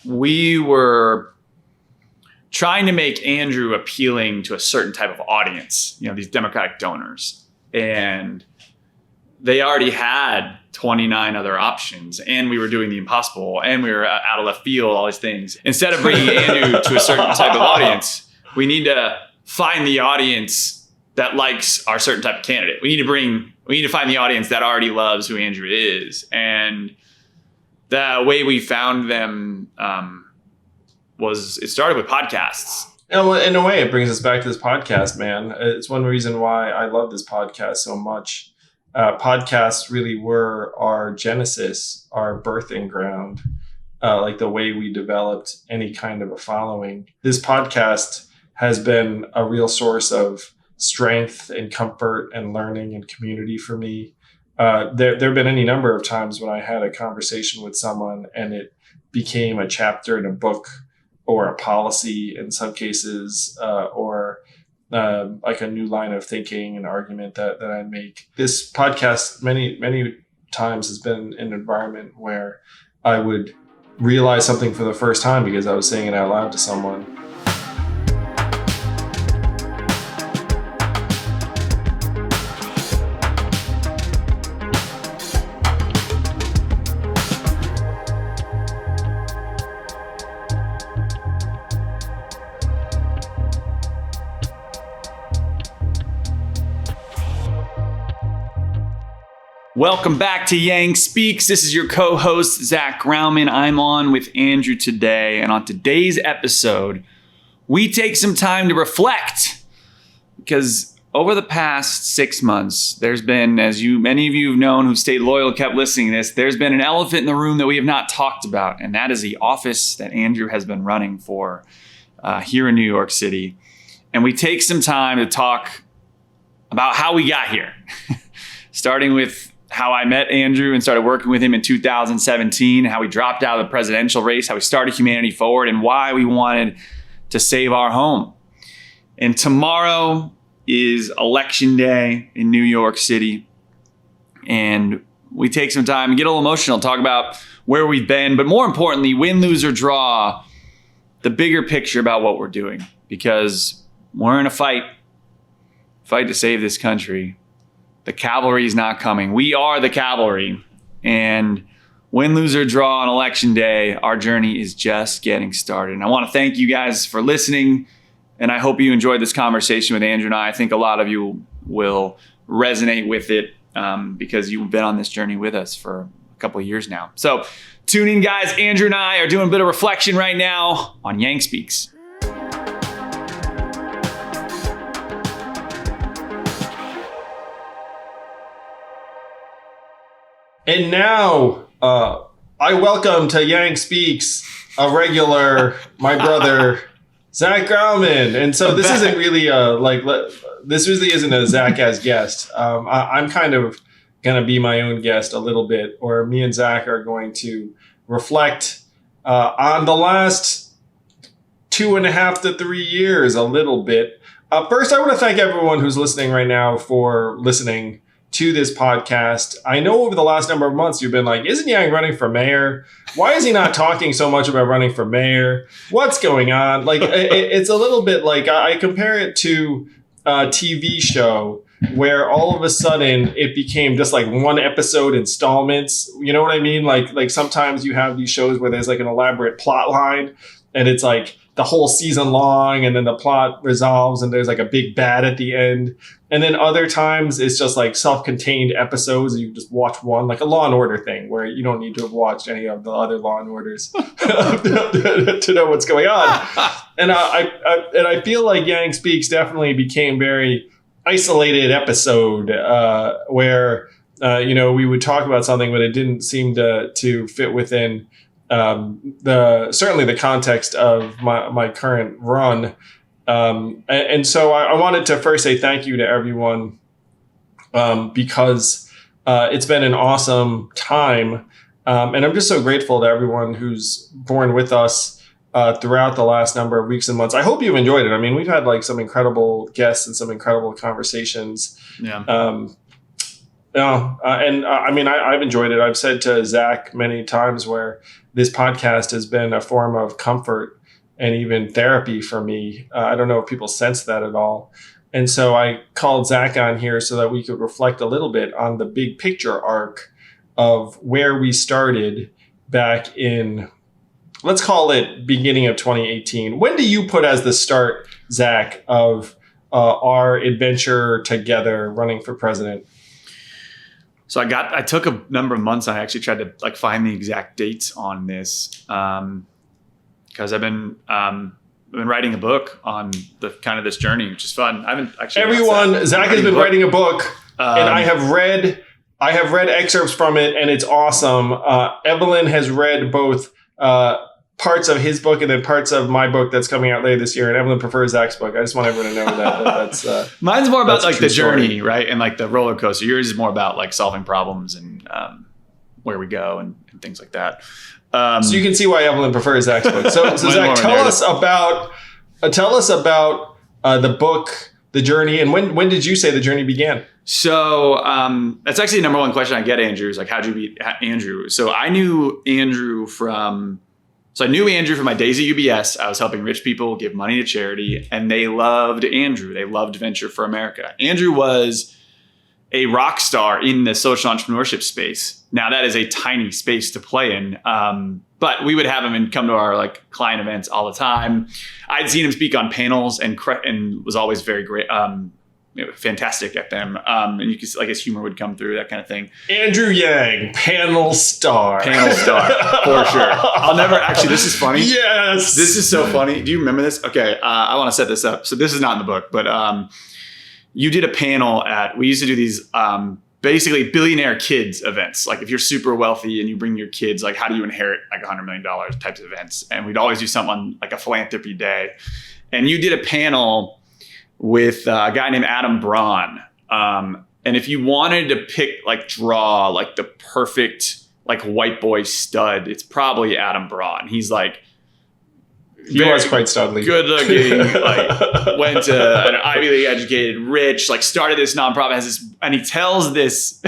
we were trying to make Andrew appealing to a certain type of audience, these Democratic donors. And they already had 29 other options, and we were doing the impossible, and we were out of left field, all these things. Instead of bringing Andrew to a certain type of audience, we need to find the audience that likes our certain type of candidate. We need to find the audience that already loves who Andrew is. And the way we found them it started with podcasts. In a way, it brings us back to this podcast, man. It's one reason why I love this podcast so much. Podcasts really were our genesis, our birthing ground, like the way we developed any kind of a following. This podcast has been a real source of strength and comfort and learning and community for me. There have been any number of times when I had a conversation with someone and it became a chapter in a book or a policy in some cases, or like a new line of thinking, an argument that I make. This podcast many, many times has been an environment where I would realize something for the first time because I was saying it out loud to someone. Welcome back to Yang Speaks. This is your co-host, Zach Grauman. I'm on with Andrew today. And on today's episode, we take some time to reflect. Because over the past 6 months, there's been, as many of you have known who've stayed loyal, kept listening to this, there's been an elephant in the room that we have not talked about. And that is the office that Andrew has been running for here in New York City. And we take some time to talk about how we got here. Starting with how I met Andrew and started working with him in 2017, how we dropped out of the presidential race, how we started Humanity Forward, and why we wanted to save our home. And tomorrow is election day in New York City. And we take some time and get a little emotional, talk about where we've been, but more importantly, win, lose, or draw, the bigger picture about what we're doing. Because we're in a fight to save this country. The cavalry is not coming. We are the cavalry. And win, lose, or draw on election day, our journey is just getting started. And I want to thank you guys for listening. And I hope you enjoyed this conversation with Andrew and I. I think a lot of you will resonate with it because you've been on this journey with us for a couple of years now. So tune in, guys. Andrew and I are doing a bit of reflection right now on Yang Speaks. And now, I welcome to Yang Speaks a regular, my brother, Zach Grauman. And so this isn't really this really isn't a Zach as guest. I'm kind of going to be my own guest a little bit, or me and Zach are going to reflect on the last 2.5 to 3 years a little bit. First, I want to thank everyone who's listening right now for listening to this podcast. I know over the last number of months, you've been like, isn't Yang running for mayor? Why is he not talking so much about running for mayor? What's going on? Like, it's a little bit like I compare it to a TV show where all of a sudden it became just like one episode installments. You know what I mean? Like sometimes you have these shows where there's like an elaborate plot line and it's like the whole season long and then the plot resolves and there's like a big bad at the end. And then other times it's just like self-contained episodes and you just watch one, like a Law and Order thing where you don't need to have watched any of the other Law and Orders to know what's going on. And I feel like Yang Speaks definitely became very isolated episode where we would talk about something, but it didn't seem to fit within certainly the context of my current run. And so I wanted to first say thank you to everyone because it's been an awesome time. And I'm just so grateful to everyone who's borne with us throughout the last number of weeks and months. I hope you've enjoyed it. I mean, we've had like some incredible guests and some incredible conversations. Yeah. No, I mean, I've enjoyed it. I've said to Zach many times where this podcast has been a form of comfort and even therapy for me. I don't know if people sense that at all. And so I called Zach on here so that we could reflect a little bit on the big picture arc of where we started back in, let's call it beginning of 2018. When do you put as the start, Zach, of our adventure together running for president? So I took a number of months. I actually tried to like find the exact dates on this because I've been writing a book on the kind of this journey, which is fun. I haven't actually. Zach has been writing a book, and I have read excerpts from it, and it's awesome. Evelyn has read both parts of his book and then parts of my book that's coming out later this year. And Evelyn prefers Zach's book. I just want everyone to know that's mine's more about like the journey, right? And like the roller coaster. Yours is more about like solving problems and where we go and things like that. So you can see why Evelyn prefers Zach's book. So Zach, tell us about the book, the journey, and when did you say the journey began? So that's actually the number one question I get, Andrew, is like, how'd you meet Andrew? So I knew Andrew from my days at UBS. I was helping rich people give money to charity, and they loved Andrew. They loved Venture for America. Andrew was a rock star in the social entrepreneurship space. Now that is a tiny space to play in, but we would have him come to our like client events all the time. I'd seen him speak on panels and was always very great. Fantastic at them. And you could like his humor would come through, that kind of thing. Andrew Yang, panel star for sure. I'll never actually, this is funny. Yes. This is so funny. Do you remember this? Okay. I want to set this up. So this is not in the book, but you did a panel we used to do these basically billionaire kids events. Like if you're super wealthy and you bring your kids, like how do you inherit like $100 million types of events? And we'd always do something on like a philanthropy day. And you did a panel with a guy named Adam Braun. And if you wanted to draw like the perfect like white boy stud, it's probably Adam Braun. He's like, he was quite studly. Good looking, like went to an Ivy League educated, rich, like started this nonprofit, and he tells this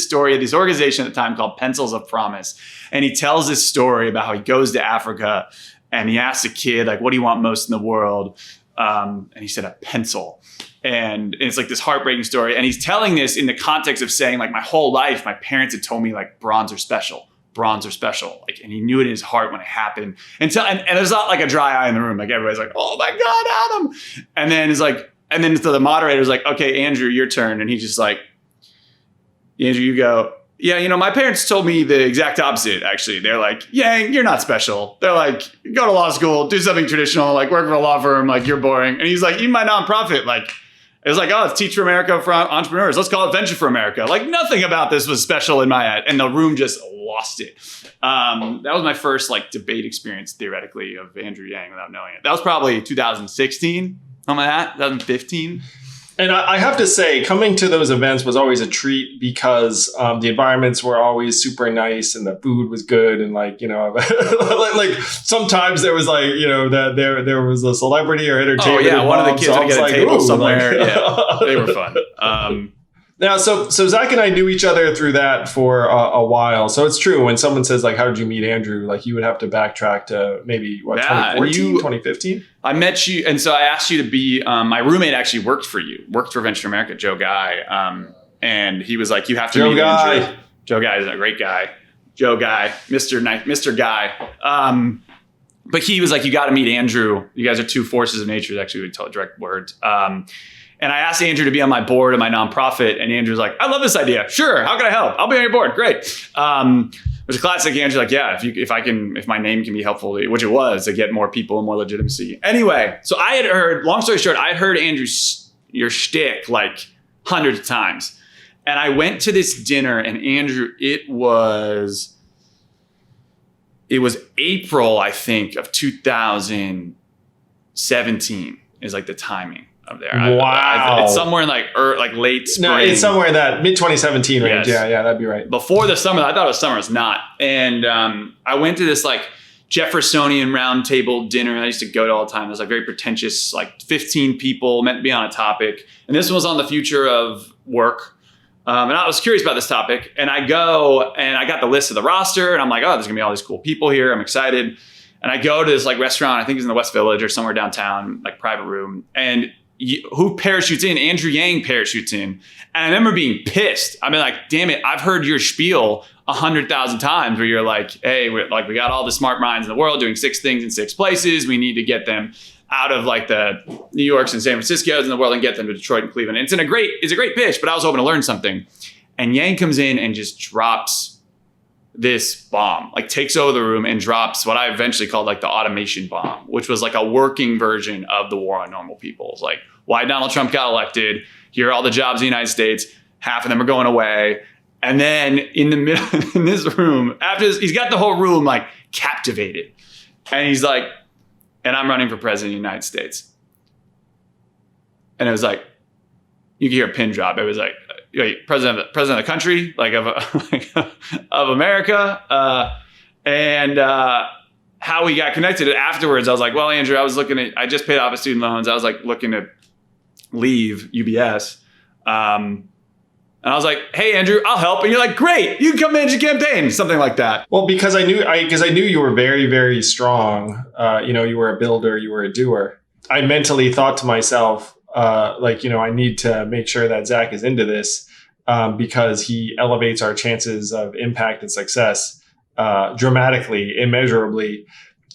story of this organization at the time called Pencils of Promise. And he tells this story about how he goes to Africa and he asks a kid, like, what do you want most in the world? And he said a pencil. And it's like this heartbreaking story. And he's telling this in the context of saying, like, my whole life, my parents had told me like bronze are special. Like, and he knew it in his heart when it happened. And there's not like a dry eye in the room. Like everybody's like, oh my God, Adam. And then it's like, so the moderator's like, okay, Andrew, your turn. And he's just like, Andrew, you go. Yeah, my parents told me the exact opposite, actually. They're like, Yang, you're not special. They're like, go to law school, do something traditional, like work for a law firm, like you're boring. And he's like, even my nonprofit, like, it was like, oh, it's Teach for America for entrepreneurs. Let's call it Venture for America. Like nothing about this was special in my head. And the room just lost it. That was my first like debate experience theoretically of Andrew Yang without knowing it. That was probably 2016, something like that, 2015. And I have to say, coming to those events was always a treat because the environments were always super nice and the food was good. And like, like sometimes there was like, that there was a celebrity or entertainment. Oh yeah, one of the kids would get a table somewhere. Like, yeah, they were fun. Now, so Zach and I knew each other through that for a while. So it's true when someone says like, how did you meet Andrew? Like you would have to backtrack to maybe 2014, 2015? I met you. And so I asked you to be, my roommate actually worked for Venture America, Joe Guy. And he was like, you have to meet Andrew. Joe Guy is a great guy. Joe Guy, Mr. Guy. But he was like, you got to meet Andrew. You guys are two forces of nature. Actually, we tell direct words. And I asked Andrew to be on my board of my nonprofit, and Andrew's like, I love this idea. Sure, how can I help? I'll be on your board. Great. Which is classic Andrew, like, yeah, if my name can be helpful, which it was, to get more people and more legitimacy. Anyway, so I had heard, long story short, I had heard your shtick like hundreds of times. And I went to this dinner, and Andrew, it was April, I think, of 2017 is like the timing of there. Wow. It's somewhere in like late spring. No, it's somewhere in that mid 2017 range. Yes. Yeah, that'd be right. Before the summer, I thought it was summer. It's not. And I went to this like Jeffersonian round table dinner. I used to go to all the time. It was like very pretentious, like 15 people meant to be on a topic. And this one was on the future of work. And I was curious about this topic, and I go and I got the list of the roster, and I'm like, oh, there's gonna be all these cool people here. I'm excited. And I go to this like restaurant, I think it's in the West Village or somewhere downtown, like private room. And who parachutes in? Andrew Yang parachutes in. And I remember being pissed. I mean, like, damn it, I've heard your spiel 100,000 times where you're like, hey, we got all the smart minds in the world doing 6 things in 6 places. We need to get them out of like the New Yorks and San Franciscos in the world and get them to Detroit and Cleveland. And it's a great pitch, but I was hoping to learn something. And Yang comes in and just drops this bomb, like takes over the room and drops what I eventually called like the automation bomb, which was like a working version of the war on normal people. It's like why Donald Trump got elected. Here are all the jobs in the United States. Half of them are going away. And then in the middle, in this room, after this, he's got the whole room like captivated. And he's like, and I'm running for president of the United States. And it was like, you could hear a pin drop. It was like, president of the country, like of America. And how we got connected afterwards, I was like, well, Andrew, I just paid off my student loans. I was like looking to leave UBS. And I was like, hey, Andrew, I'll help. And you're like, great, you can come manage a campaign, something like that. Well, because I knew you were very, very strong. You were a builder, you were a doer. I mentally thought to myself, I need to make sure that Zach is into this because he elevates our chances of impact and success dramatically, immeasurably.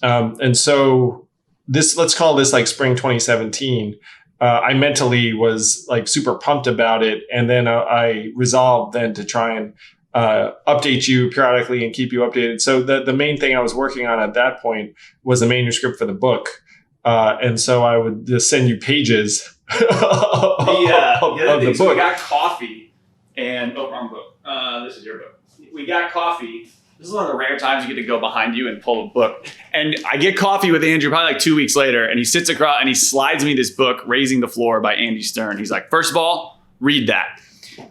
And so let's call this like spring 2017. I mentally was like super pumped about it. And then I resolved then to try and update you periodically and keep you updated. So the main thing I was working on at that point was a manuscript for the book. And so I would just send you pages of the book. We got coffee and, wrong book. This is your book. We got coffee. This is one of the rare times you get to go behind you and pull a book. And I get coffee with Andrew probably like 2 weeks later, and he sits across and he slides me this book, Raising the Floor by Andy Stern. He's like, first of all, read that.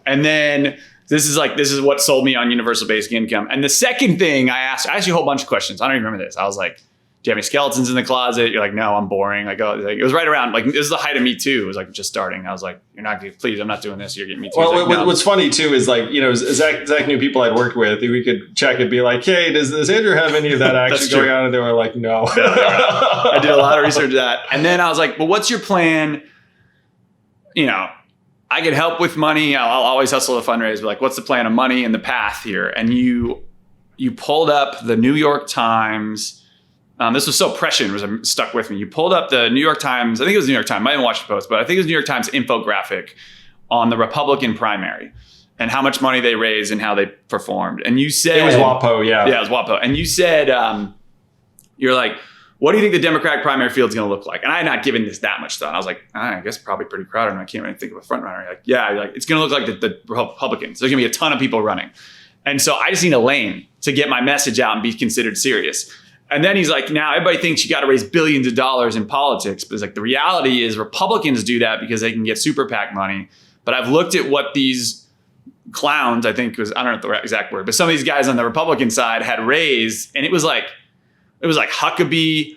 And then this is what sold me on universal basic income. And the second thing I asked you a whole bunch of questions. I don't even remember this. I was like, do you have any skeletons in the closet? You're like, no, I'm boring. It was right around, like, this is the height of Me Too. It was like just starting. I was like, please, I'm not doing this. You're getting Me Too. Well, like, no. What's funny too is like, Zach knew people I'd worked with. We could check and be like, hey, does Andrew have any of that actually going on? And they were like, no. I did a lot of research to that. And then I was like, well, what's your plan? I could help with money. I'll always hustle to fundraise, but like, what's the plan of money and the path here? And you pulled up the New York Times. This was so prescient, was stuck with me. You pulled up the New York Times. I think it was the New York Times. I didn't watch the Post, but I think it was New York Times infographic on the Republican primary and how much money they raised and how they performed. And you said it was WAPO, yeah. Yeah, it was WAPO. And you said you're like, what do you think the Democratic primary field is going to look like? And I had not given this that much thought. I was like, I guess probably pretty crowded. And I can't really think of a front runner. You're like, yeah, it's going to look like the Republicans. There's going to be a ton of people running. And so I just need a lane to get my message out and be considered serious. And then he's like, now everybody thinks you got to raise billions of dollars in politics. But it's like, the reality is Republicans do that because they can get super PAC money. But I've looked at what these clowns, I don't know the exact word, but some of these guys on the Republican side had raised. And it was like Huckabee,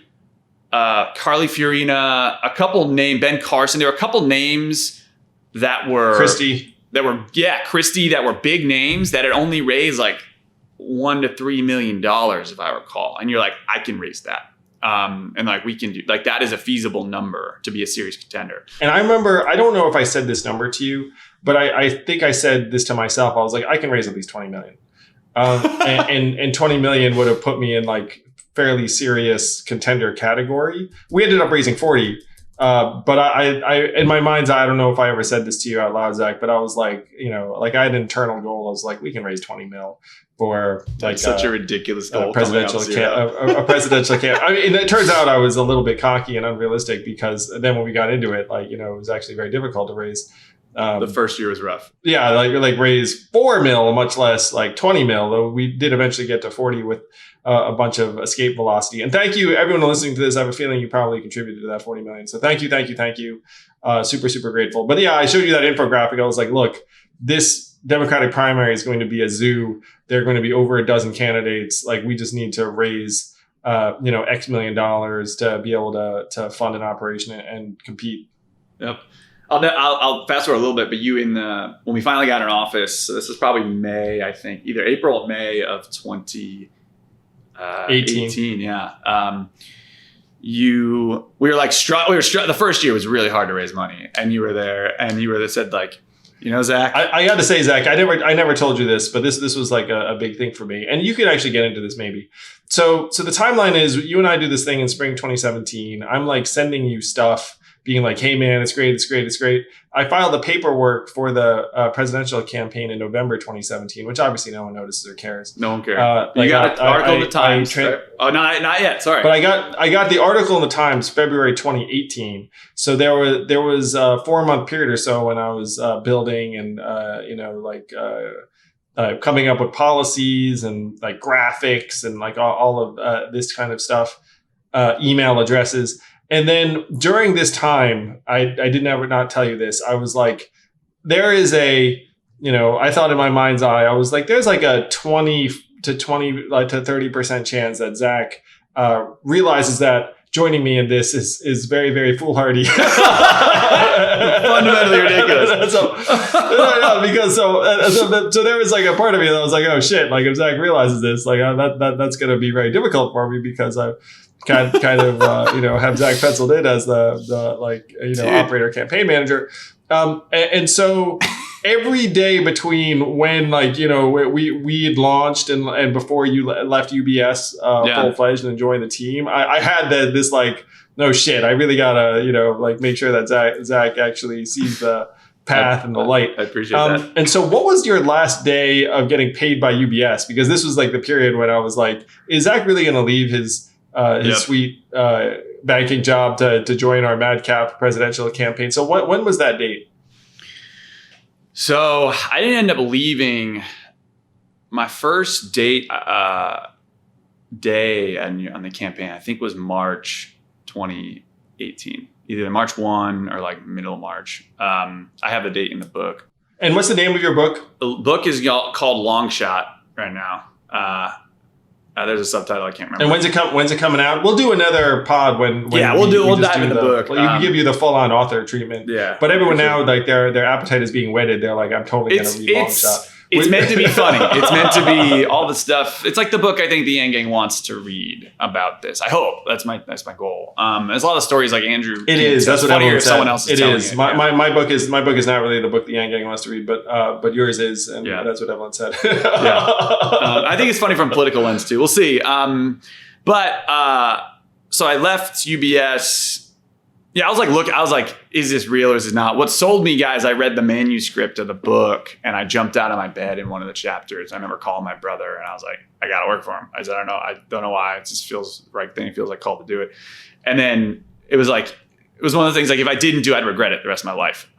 Carly Fiorina, a couple names, Ben Carson. There were a couple names that were Christie, that were big names that had only raised like $1 to $3 million, if I recall. And you're like, I can raise that. And like, we can do, like, that is a feasible number to be a serious contender. And I remember, I don't know if I said this number to you, but I think I said this to myself. I was like, I can raise at least 20 million. And 20 million would have put me in like fairly serious contender category. We ended up raising 40. But I, in my mind's eye, I don't know if I ever said this to you out loud, Zach, but I was like, like I had an internal goal. I was like, we can raise 20 mil for like such a ridiculous goal. A presidential camp. I mean, it turns out I was a little bit cocky and unrealistic because then when we got into it, like, it was actually very difficult to raise. The first year was rough. Yeah, like raise 4 mil, much less like 20 mil, though we did eventually get to 40 with a bunch of escape velocity. And thank you, everyone listening to this. I have a feeling you probably contributed to that 40 million. So thank you. Super, super grateful. But yeah, I showed you that infographic. I was like, look, this Democratic primary is going to be a zoo. There are going to be over a dozen candidates. Like, we just need to raise, X million dollars to be able to fund an operation and compete. Yep. I'll fast forward a little bit, but when we finally got in office, so this is probably May, I think, either April or May of 2018. Yeah. We were like the first year was really hard to raise money, and you were there, and you were that said like, Zach. I got to say, Zach, I never told you this, but this was like a big thing for me, and you could actually get into this maybe. So the timeline is you and I do this thing in spring 2017. I'm like sending you stuff, being like, hey man, it's great. I filed the paperwork for the presidential campaign in November 2017, which obviously no one notices or cares. No one cares. You got an article in the Times. Right? Oh, not yet. Sorry. But I got the article in the Times February 2018. So there was a 4-month period or so when I was building and coming up with policies and like graphics and like all of this kind of stuff, email addresses. And then during this time, I did not tell you this. I was like, there is I thought in my mind's eye, I was like, there's like a 20 to 30% chance that Zach realizes that joining me in this is very, very foolhardy. Fundamentally ridiculous. So there was like a part of me that was like, oh shit, like if Zach realizes this, like that's going to be very difficult for me because I kind of have Zach penciled in as the operator campaign manager. And so every day between when we had launched and before you left UBS full-fledged and joined the team, I had this like, no shit, I really gotta make sure that Zach actually sees the path and the light. I appreciate that. And so what was your last day of getting paid by UBS? Because this was like the period when I was like, is Zach really gonna leave his sweet banking job to join our madcap presidential campaign? So when was that date? So I didn't end up leaving. My first day on the campaign, I think was March 2018, either March 1 or like middle of March. I have the date in the book. And what's the name of your book? The book is called Long Shot right now. There's a subtitle I can't remember. And when's it coming out? We'll do another pod when we'll dive in the book. Well, you can give you the full on author treatment. Yeah. But everyone now, like their appetite is being whetted. They're like, I'm totally going to read Long Shot. It's meant to be funny. It's meant to be all the stuff. It's like the book I think the Yang Gang wants to read about this. I hope that's my goal. There's a lot of stories like Andrew. It is. That's what everyone said. Someone else is telling it. My book is not really the book the Yang Gang wants to read, but yours is, and that's what everyone said. I think it's funny from a political lens too. We'll see. So I left UBS. Yeah, I was like, is this real or is this not? What sold me, guys, I read the manuscript of the book and I jumped out of my bed in one of the chapters. I remember calling my brother and I was like, I got to work for him. I said, I don't know why. It just feels the right thing. It feels like called to do it. And then it was one of the things like if I didn't do, I'd regret it the rest of my life.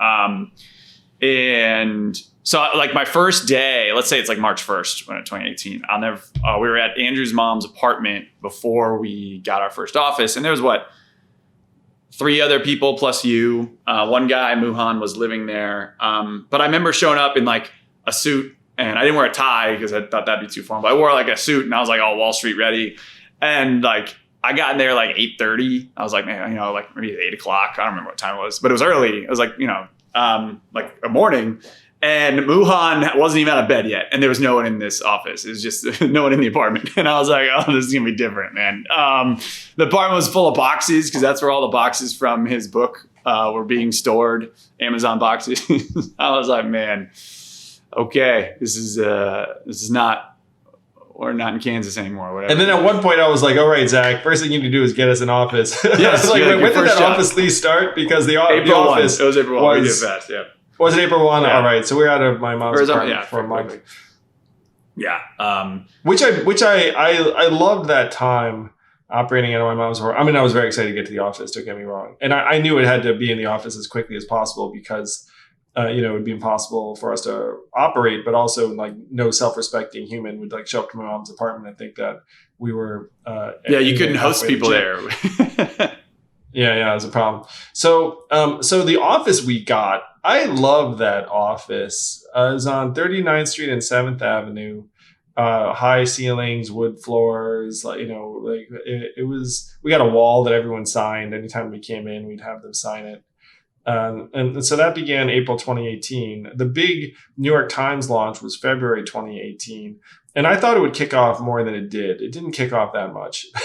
And so like my first day, let's say it's like March 1st, when in 2018, we were at Andrew's mom's apartment before we got our first office. And there was 3 other people plus you. One guy, Muhan, was living there. But I remember showing up in like a suit and I didn't wear a tie because I thought that'd be too formal. But I wore like a suit and I was like all Wall Street ready. And like I got in there like 8:30. I was like, man, like maybe 8 o'clock. I don't remember what time it was, but it was early. It was like, like a morning. And Muhan wasn't even out of bed yet. And there was no one in this office. It was just no one in the apartment. And I was like, oh, this is going to be different, man. The apartment was full of boxes because that's where all the boxes from his book were being stored. Amazon boxes. I was like, man, okay, this is not, we're not in Kansas anymore. Whatever. And then at one point I was like, all right, Zach, first thing you need to do is get us an office. Yes. Like, when did that office lease start? Because the office. It was April 1. We did fast, yeah. Was it April 1? Yeah. All right. So we're out of my mom's apartment for a month. Yeah. Which I loved that time operating out of my mom's apartment. I mean, I was very excited to get to the office, don't get me wrong. And I knew it had to be in the office as quickly as possible because, it would be impossible for us to operate, but also like no self-respecting human would like show up to my mom's apartment and think that we were. You couldn't host people there. Yeah, it was a problem. So the office we got, I love that office. It was on 39th Street and 7th Avenue. High ceilings, wood floors. It was. We got a wall that everyone signed. Anytime we came in, we'd have them sign it. And so that began April 2018. The big New York Times launch was February 2018. And I thought it would kick off more than it did. It didn't kick off that much. I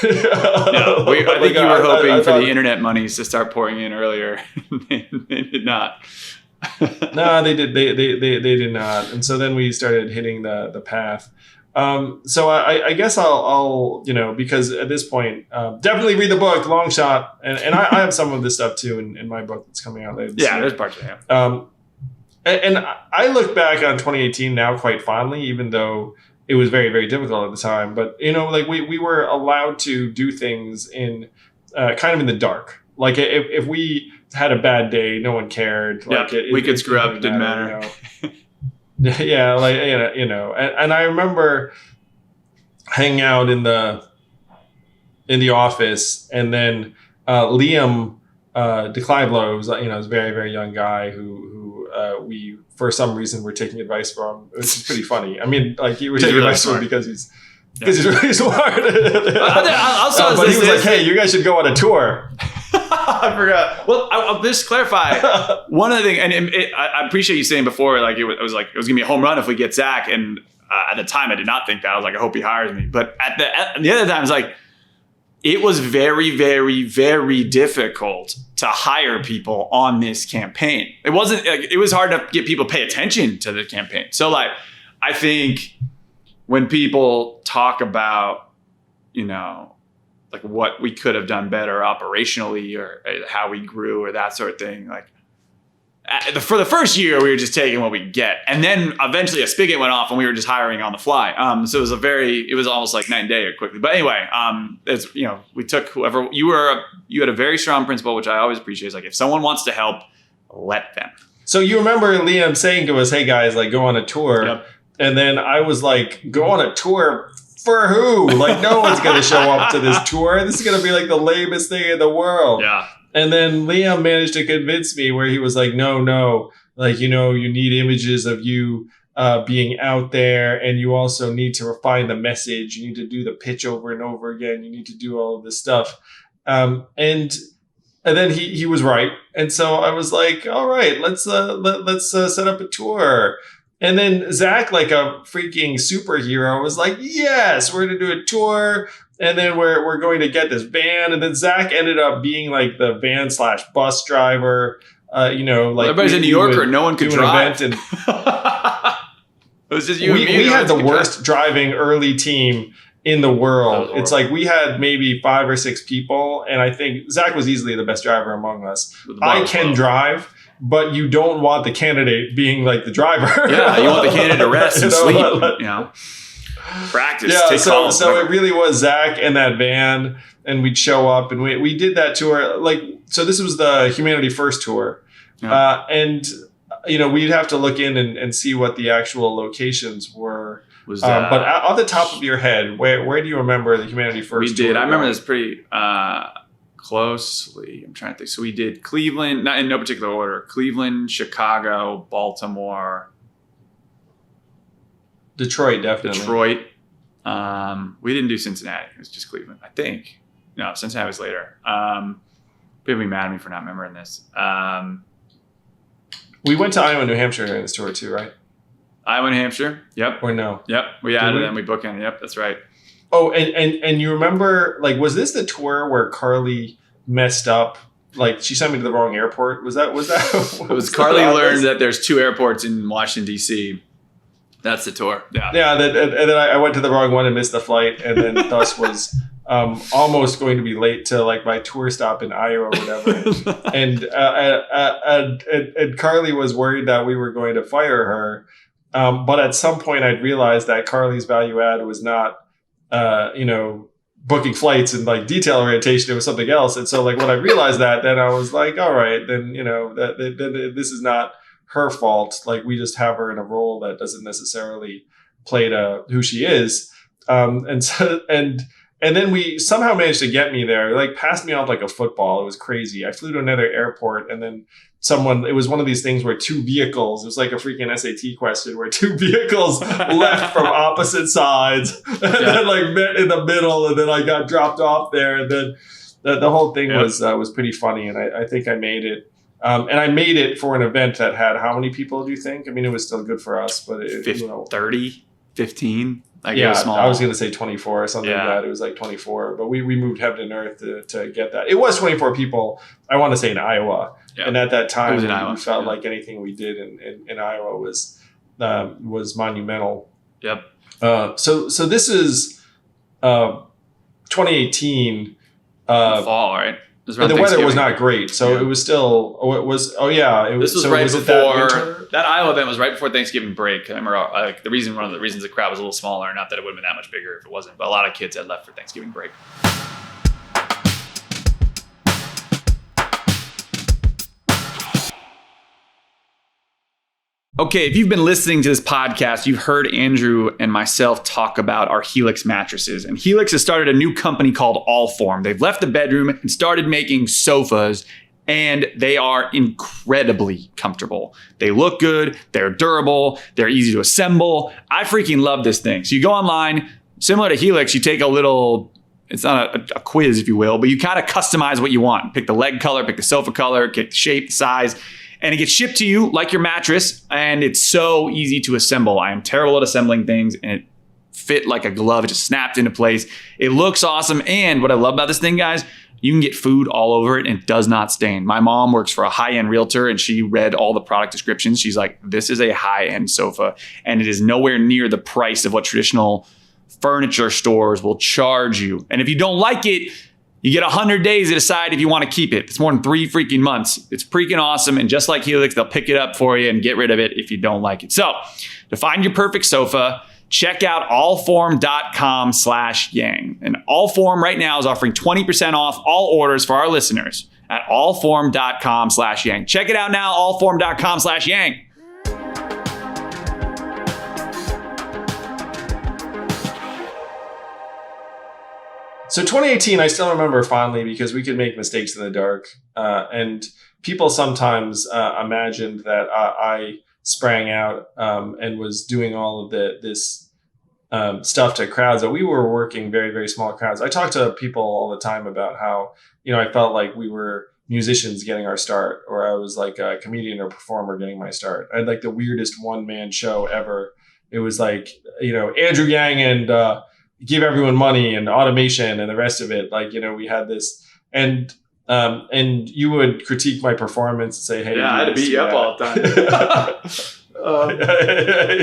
think you were hoping for the internet monies to start pouring in earlier. They did not. No, they did. They did not. And so then we started hitting the path. So I guess I'll because at this point, definitely read the book, long shot. And I have some of this stuff too in my book that's coming out later this year. There's parts of it. And I look back on 2018 now quite fondly, even though it was very, very difficult at the time. But, like we were allowed to do things in kind of in the dark. Like if we had a bad day, no one cared. Like we could screw up, didn't matter. Yeah, like and I remember hanging out in the office, and then Liam DeClivelo was was a very, very young guy who we for some reason were taking advice from, which is pretty funny. I mean, like you were taking really advice from him because he's really smart. But he was like, "Hey, you guys should go on a tour." I forgot. Well, I'll just clarify one other thing, and I appreciate you saying before, like it was gonna be a home run if we get Zach, and at the time I did not think that. I was like, I hope he hires me. But at the other time, it's like it was very, very, very difficult to hire people on this campaign. It wasn't. It was hard to get people to pay attention to the campaign. So like, I think when people talk about, like what we could have done better operationally or how we grew or that sort of thing. Like for the first year, we were just taking what we could get. And then eventually a spigot went off and we were just hiring on the fly. So it was almost like night and day quickly. But anyway, we took whoever you had a very strong principle, which I always appreciate. Is like, if someone wants to help, let them. So you remember Liam saying to us, "Hey guys, like go on a tour." Yep. And then I was like, "Go on a tour for who? Like, no one's going to show up to this tour. This is going to be like the lamest thing in the world." Yeah. And then Liam managed to convince me where he was like, no, like, you need images of you being out there, and you also need to refine the message. You need to do the pitch over and over again. You need to do all of this stuff. And then he was right. And so I was like, all right, let's set up a tour. And then Zach, like a freaking superhero, was like, yes, we're going to do a tour. And then we're going to get this van. And then Zach ended up being like the van/bus driver. Like everybody's in New Yorker. No one could drive. And it was just you and me. We had the worst driving early team in the world. It's like we had maybe 5 or 6 people. And I think Zach was easily the best driver among us. I can drive. But you don't want the candidate being like the driver. Yeah, you want the candidate to rest and sleep. Practice. Yeah, take calls, so it really was Zach and that van, and we'd show up, and we did that tour. Like, so this was the Humanity First tour, and we'd have to look in and see what the actual locations were. But off the top of your head, where do you remember the Humanity First? We did. I remember this pretty closely. I'm trying to think. So we did Cleveland, not in no particular order. Cleveland, Chicago, Baltimore, Detroit, definitely. Detroit. We didn't do Cincinnati. It was just Cleveland, I think. No, Cincinnati was later. People be mad at me for not remembering this. We went to Iowa, New Hampshire during this tour too, right? Iowa, New Hampshire. Yep. Or no? Yep. We added them. We bookended. Yep, that's right. Oh, and you remember, like, was this the tour where Carly messed up? Like, she sent me to the wrong airport. Was that? It was Carly learned that there's 2 airports in Washington, D.C. That's the tour. Yeah. Yeah. And then I went to the wrong one and missed the flight, and then thus was almost going to be late to like my tour stop in Iowa or whatever. and Carly was worried that we were going to fire her. But at some point, I'd realized that Carly's value add was not, booking flights and like detail orientation. It was something else. And so like when I realized that, then I was like, all right, then, that this is not her fault. Like we just have her in a role that doesn't necessarily play to who she is. And then we somehow managed to get me there, like passed me off like a football. It was crazy. I flew to another airport, and then it was one of these things where 2 vehicles, it was like a freaking SAT question where 2 vehicles left from opposite sides and then like met in the middle, and then I got dropped off there. And then the whole thing was pretty funny. And I think I made it And I made it for an event that had how many people do you think? I mean, it was still good for us, but it 30, 15. Like yeah, it was small. I was going to say 24 or something like that. It was like 24, but we moved heaven and earth to get that. It was 24 people, I want to say in Iowa. Yeah. And at that time, we felt like anything we did in Iowa was monumental. Yep. So this is 2018. Fall, right? And the weather was not great, so it was still. It was. Oh yeah, this was right before that Iowa event was right before Thanksgiving break. I remember one of the reasons the crowd was a little smaller. Not that it would have been that much bigger if it wasn't, but a lot of kids had left for Thanksgiving break. Okay, if you've been listening to this podcast, you've heard Andrew and myself talk about our Helix mattresses. And Helix has started a new company called Allform. They've left the bedroom and started making sofas, and they are incredibly comfortable. They look good, they're durable, they're easy to assemble. I freaking love this thing. So you go online, similar to Helix, you take a little, it's not a quiz, if you will, but you kind of customize what you want. Pick the leg color, pick the sofa color, pick the shape, the size. And it gets shipped to you like your mattress, and it's so easy to assemble. I am terrible at assembling things, and it fit like a glove. It just snapped into place. It looks awesome, and what I love about this thing, guys, you can get food all over it, and it does not stain. My mom works for a high-end realtor, and she read all the product descriptions. She's like, this is a high-end sofa, and it is nowhere near the price of what traditional furniture stores will charge you. And if you don't like it, you get 100 days to decide if you want to keep it. It's more than 3 freaking months. It's freaking awesome. And just like Helix, they'll pick it up for you and get rid of it if you don't like it. So to find your perfect sofa, check out allform.com/yang. And Allform right now is offering 20% off all orders for our listeners at allform.com/yang. Check it out now, allform.com/yang. So 2018, I still remember fondly because we could make mistakes in the dark. And people sometimes imagined that I sprang out and was doing all of this stuff to crowds. But we were working very, very small crowds. I talk to people all the time about how, I felt like we were musicians getting our start, or I was like a comedian or performer getting my start. I had like the weirdest one-man show ever. It was like, Andrew Yang and give everyone money and automation and the rest of it. Like, we had this, and you would critique my performance and say, hey, yeah, I had to beat you up all the time.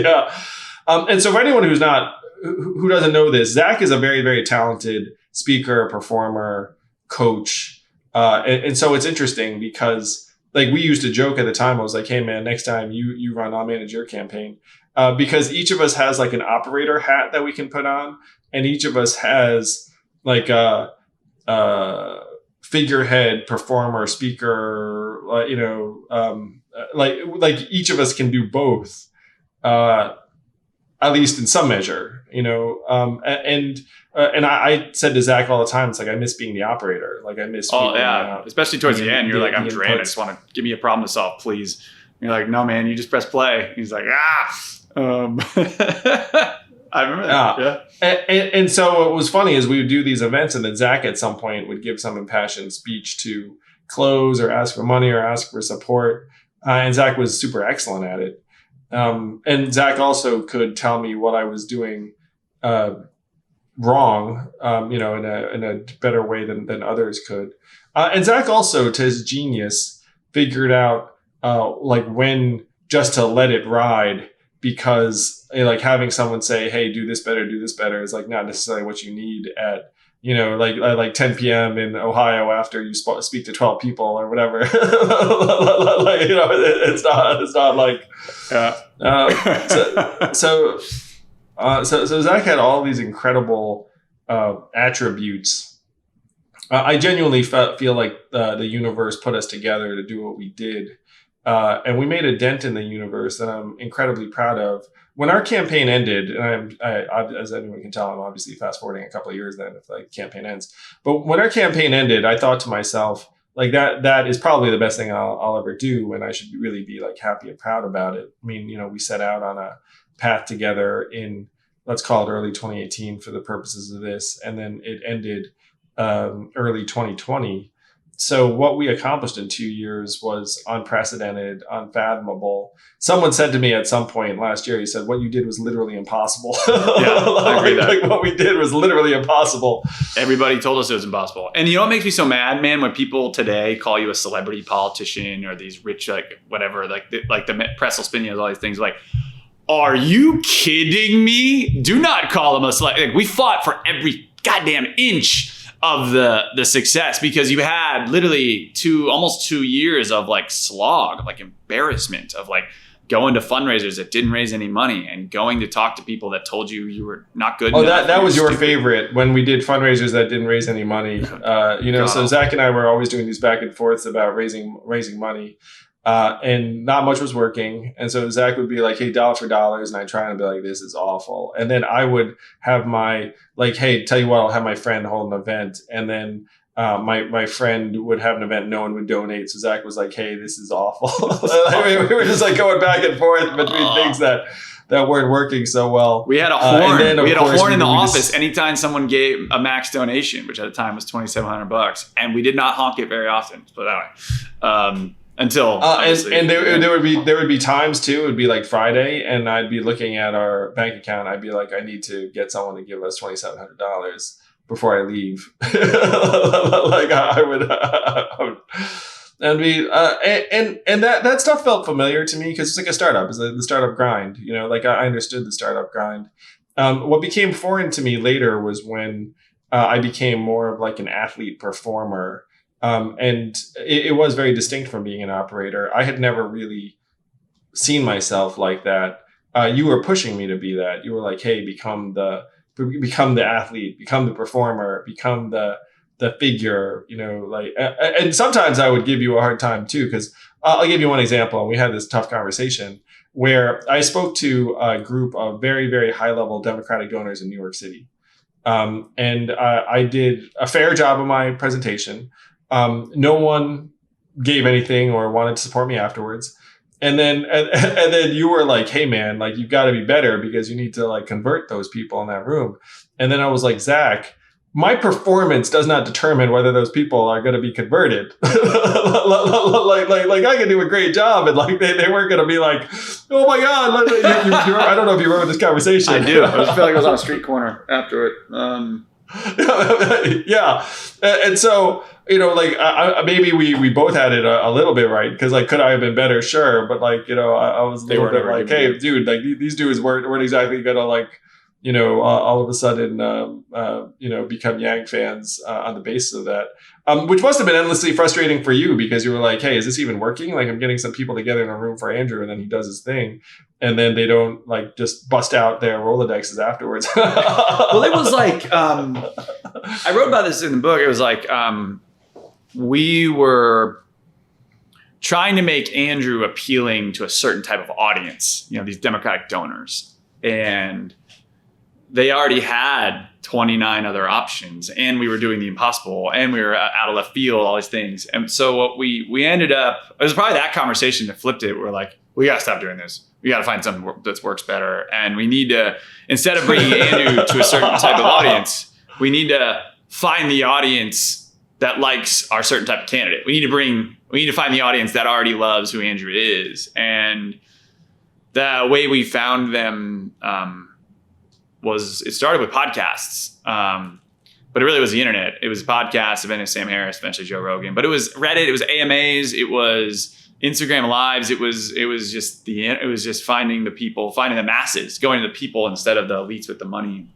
Yeah. And so for anyone who doesn't know this, Zach is a very, very talented speaker, performer, coach. And so it's interesting because like we used to joke at the time. I was like, hey man, next time you run, I'll manage your campaign. Because each of us has like an operator hat that we can put on. And each of us has like a figurehead, performer, speaker, like each of us can do both, at least in some measure, and I said to Zach all the time, it's like, I miss being the operator. Like I miss. Oh yeah. Especially towards the end. You're like, I'm drained. I just want to give me a problem to solve, please. And you're like, no, man, you just press play. He's like, I remember that. Yeah. And so what was funny is we would do these events, and then Zach at some point would give some impassioned speech to close or ask for money or ask for support. And Zach was super excellent at it. And Zach also could tell me what I was doing wrong, in a better way than others could. And Zach also, to his genius, figured out like when just to let it ride. Because like having someone say, hey, do this better is like not necessarily what you need at, like 10 p.m. in Ohio after you speak to 12 people or whatever. It's not like, so Zach had all these incredible attributes. I genuinely feel like the universe put us together to do what we did. And we made a dent in the universe that I'm incredibly proud of. When our campaign ended, and I as anyone can tell, I'm obviously fast forwarding a couple of years then if the campaign ends. But when our campaign ended, I thought to myself, like that is probably the best thing I'll ever do, and I should really be like happy and proud about it. I mean, we set out on a path together in, let's call it early 2018 for the purposes of this, and then it ended early 2020. So what we accomplished in 2 years was unprecedented, unfathomable. Someone said to me at some point last year, he said, what you did was literally impossible. Yeah, I agree with that. What we did was literally impossible. Everybody told us it was impossible. And you know what makes me so mad, man? When people today call you a celebrity politician or these rich, like whatever, like the press will spin you as all these things like, are you kidding me? Do not call them a celebrity. Like, we fought for every goddamn inch of the success because you had literally almost 2 years of like slog, of like embarrassment, of like going to fundraisers that didn't raise any money and going to talk to people that told you were not good enough. Oh, that was your favorite, when we did fundraisers that didn't raise any money. So Zach and I were always doing these back and forths about raising money. And not much was working. And so Zach would be like, hey, dollar for dollars. And I'd try and be like, this is awful. And then I would have my, like, hey, tell you what, I'll have my friend hold an event. And then my friend would have an event, no one would donate. So Zach was like, hey, this is awful. I mean, we were just like going back and forth between things that weren't working so well. We had a horn. We had a horn in the office anytime someone gave a max donation, which at the time was $2,700. And we did not honk it very often, put it that way. Until and there would be times too. It would be like Friday, and I'd be looking at our bank account. I'd be like, I need to get someone to give us $2,700 before I leave. Like I would and be and that stuff felt familiar to me because it's like a startup. It's the startup grind. You know, like I understood the startup grind. What became foreign to me later was when I became more of like an athlete performer. And it was very distinct from being an operator. I had never really seen myself like that. You were pushing me to be that. You were like, hey, become the athlete, become the performer, become the figure, you know, like, and sometimes I would give you a hard time too, because I'll give you one example. We had this tough conversation where I spoke to a group of very, very high level Democratic donors in New York City. And I did a fair job of my presentation. No one gave anything or wanted to support me afterwards. And then you were like, hey man, like you've got to be better because you need to like convert those people in that room. And then I was like, Zach, my performance does not determine whether those people are going to be converted. like I can do a great job. And like, they weren't going to be like, oh my God. I don't know if you remember this conversation. I do. I feel like I was on a street corner after it. Yeah. And so, you know, like maybe we both had it a little bit right because like could I have been better? Sure, but like you know I was a little bit like, hey, dude, like these dudes weren't exactly gonna like you know all of a sudden you know become Yang fans on the basis of that, which must have been endlessly frustrating for you because you were like, hey, is this even working? Like I'm getting some people together in a room for Andrew and then he does his thing. And then they don't like just bust out their Rolodexes afterwards. Well, it was like I wrote about this in the book. It was like we were trying to make Andrew appealing to a certain type of audience, you know, these Democratic donors. And they already had 29 other options. And we were doing the impossible. And we were out of left field, all these things. And so what we ended up, it was probably that conversation that flipped it. We're like, we got to stop doing this. We got to find something that works better. And we need to, instead of bringing Andrew to a certain type of audience, we need to find the audience that likes our certain type of candidate. We need to find the audience that already loves who Andrew is. And the way we found them it started with podcasts. But it really was the internet. It was podcasts, eventually Sam Harris, eventually Joe Rogan. But it was Reddit, it was AMAs, it was Instagram Lives. It was just finding the people, finding the masses, going to the people instead of the elites with the money.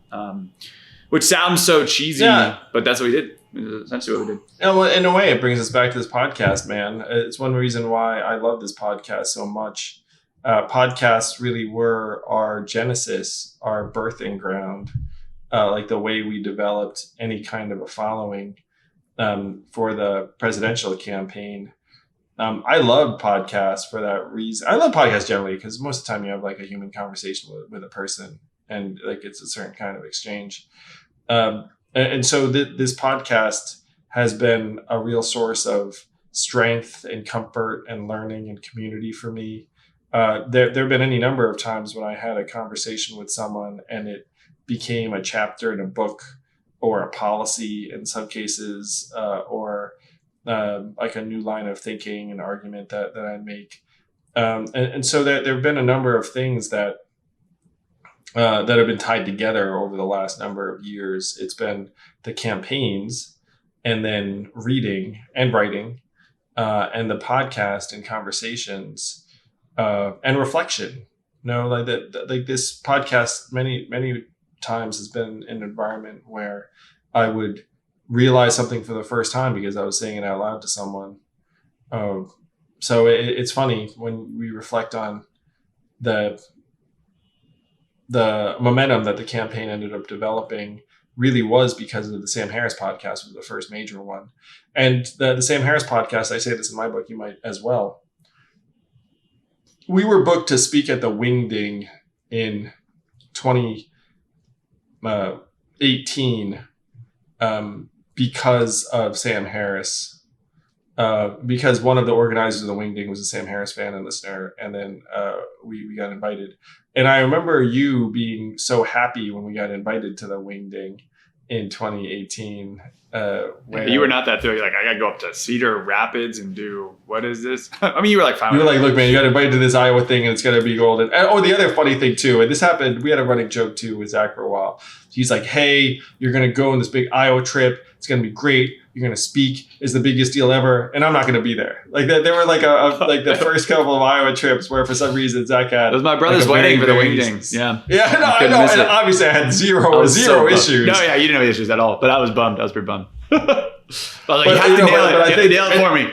Which sounds so cheesy, but that's what we did. Essentially what we did. In a way, it brings us back to this podcast, man. It's one reason why I love this podcast so much. Podcasts really were our genesis, our birthing ground, like the way we developed any kind of a following for the presidential campaign. I love podcasts for that reason. I love podcasts generally because most of the time you have like a human conversation with a person and like it's a certain kind of exchange. And so this podcast has been a real source of strength and comfort and learning and community for me. There have been any number of times when I had a conversation with someone and it became a chapter in a book or a policy in some cases, or like a new line of thinking and argument that I make. And so there have been a number of things that have been tied together over the last number of years. It's been the campaigns, and then reading and writing, and the podcast and conversations, and reflection. Like that, like this podcast many times has been an environment where I would realize something for the first time because I was saying it out loud to someone. So it's funny when we reflect on the momentum that the campaign ended up developing really was because of the Sam Harris podcast was the first major one. And the Sam Harris podcast, I say this in my book, you might as well. We were booked to speak at the Wingding in 2018 because of Sam Harris. Because one of the organizers of the Wingding was a Sam Harris fan and listener, and then we got invited. And I remember you being so happy when we got invited to the Wingding in 2018. Where you were not that thrilled. You're like, I gotta go up to Cedar Rapids and do what is this? I mean, you were like, fine. You were like, look, man, you got invited to this Iowa thing, and it's gonna be golden. And the other funny thing too, and this happened. We had a running joke too with Zach for a while. He's like, hey, you're gonna go on this big Iowa trip. It's gonna be great. You're gonna speak. It's the biggest deal ever, and I'm not gonna be there. Like that, there were like like the first couple of Iowa trips where for some reason Zach had. It was my brother's wedding for the Wingdings. Yeah. Yeah, I know. And obviously I had zero issues. No, yeah, you didn't have issues at all. But I was bummed. I was pretty bummed. I was like, you have to nail it. You have to nail it for me.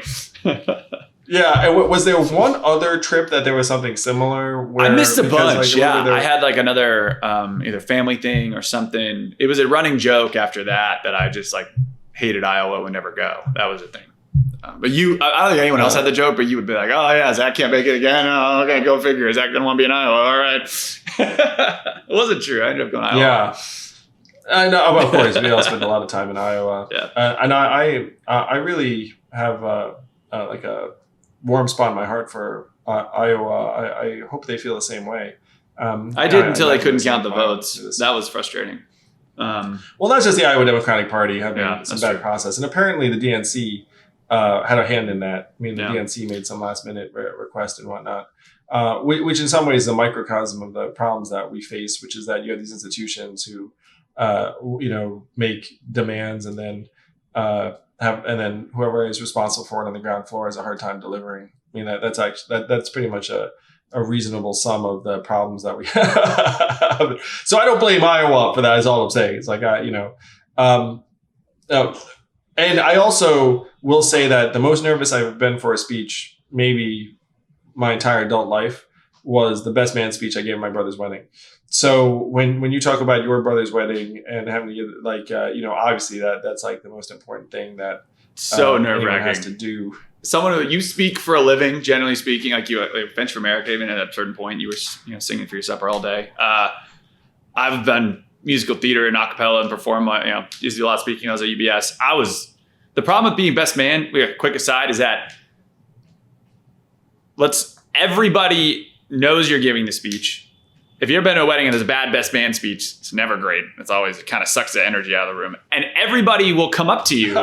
Yeah, and was there one other trip that there was something similar? Where, I missed a bunch. I had like another either family thing or something. It was a running joke after that I just like hated Iowa, would never go. That was a thing. But I don't think anyone else had the joke, but you would be like, oh yeah, Zach can't make it again. Oh, okay, go figure. Zach didn't want to be in Iowa. All right. It wasn't true. I ended up going to Iowa. Yeah. I know, of course, we all spend a lot of time in Iowa. Yeah. And I really have like a warm spot in my heart for Iowa. I hope they feel the same way. I did until they couldn't count the votes. That was frustrating. Well, that's just the Iowa Democratic Party having some bad process. And apparently the DNC had a hand in that. I mean, the DNC made some last minute request and whatnot, which in some ways is a microcosm of the problems that we face, which is that you have these institutions who make demands and then whoever is responsible for it on the ground floor has a hard time delivering. I mean, that's pretty much a reasonable sum of the problems that we have. So I don't blame Iowa for that. Is all I'm saying. It's like and I also will say that the most nervous I've been for a speech, maybe my entire adult life, was the best man speech I gave at my brother's wedding. So when you talk about your brother's wedding and having to get obviously that's like the most important thing that so nerve-wracking has to do. Someone who you speak for a living, generally speaking, like you, like Bench for America, even at a certain point, you were singing for your supper all day. I've done musical theater and a cappella and performed. Used to do a lot of speaking. I was at UBS. The problem with being best man. A quick aside is that everybody knows you're giving the speech. If you've ever been to a wedding and there's a bad best man speech, it's never great. It kind of sucks the energy out of the room. And everybody will come up to you